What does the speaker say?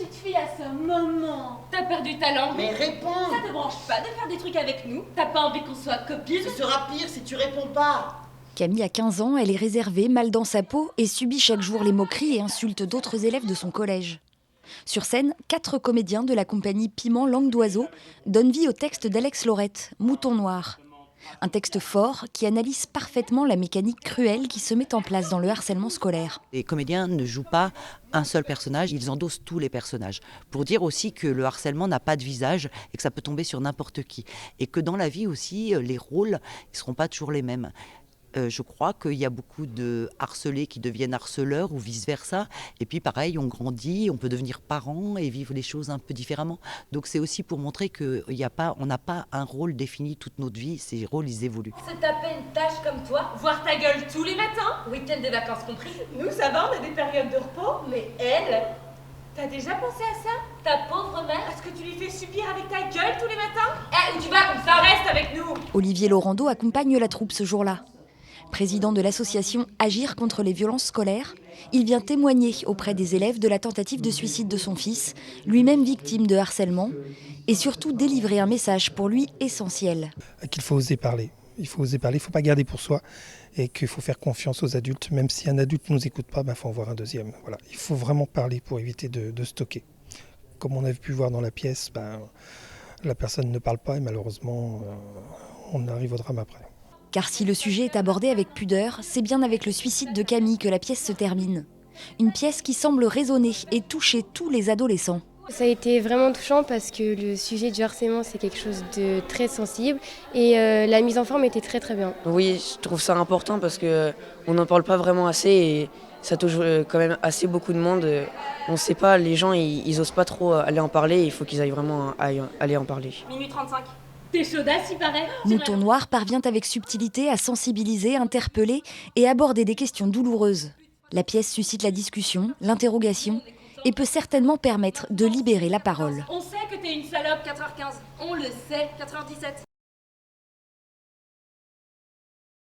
petite fille à ce moment. T'as perdu ta langue. Mais réponds. Ça te branche pas de faire des trucs avec nous? T'as pas envie qu'on soit copines? Ce sera pire si tu réponds pas. Camille a 15 ans, elle est réservée, mal dans sa peau et subit chaque jour les moqueries et insultes d'autres élèves de son collège. Sur scène, 4 comédiens de la compagnie Piment Langue d'Oiseau donnent vie au texte d'Alex Laurette, Mouton Noir. Un texte fort qui analyse parfaitement la mécanique cruelle qui se met en place dans le harcèlement scolaire. Les comédiens ne jouent pas un seul personnage, ils endossent tous les personnages. Pour dire aussi que le harcèlement n'a pas de visage et que ça peut tomber sur n'importe qui. Et que dans la vie aussi, les rôles ne seront pas toujours les mêmes. Je crois qu'il y a beaucoup de harcelés qui deviennent harceleurs ou vice-versa. Et puis pareil, on grandit, on peut devenir parent et vivre les choses un peu différemment. Donc c'est aussi pour montrer qu'on n'a pas un rôle défini toute notre vie, ces rôles ils évoluent. Se taper une tâche comme toi, voir ta gueule tous les matins, week-end et vacances compris. Nous ça va, on a des périodes de repos, mais elle... T'as déjà pensé à ça? Ta pauvre mère? Est-ce que tu lui fais subir avec ta gueule tous les matins? Eh, où tu vas comme ça? Reste avec nous! Olivier Laurando accompagne la troupe ce jour-là. Président de l'association Agir contre les violences scolaires, il vient témoigner auprès des élèves de la tentative de suicide de son fils, lui-même victime de harcèlement, et surtout délivrer un message pour lui essentiel. Qu'il faut oser parler. Il faut oser parler, il ne faut pas garder pour soi et qu'il faut faire confiance aux adultes. Même si un adulte ne nous écoute pas, il faut en voir un deuxième. Voilà. Il faut vraiment parler pour éviter de stocker. Comme on a pu voir dans la pièce, la personne ne parle pas et malheureusement, on arrive au drame après. Car si le sujet est abordé avec pudeur, c'est bien avec le suicide de Camille que la pièce se termine. Une pièce qui semble résonner et toucher tous les adolescents. Ça a été vraiment touchant parce que le sujet du harcèlement c'est quelque chose de très sensible et la mise en forme était très très bien. Oui, je trouve ça important parce qu'on n'en parle pas vraiment assez et ça touche quand même assez beaucoup de monde. On ne sait pas, les gens ils osent pas trop aller en parler, il faut qu'ils aillent vraiment aller en parler. Minuit 35. T'es chaudasse, il paraît. Mouton Noir parvient avec subtilité à sensibiliser, interpeller et aborder des questions douloureuses. La pièce suscite la discussion, l'interrogation et peut certainement permettre de libérer la parole. On sait que t'es une salope, 4h15. On le sait, 4h17.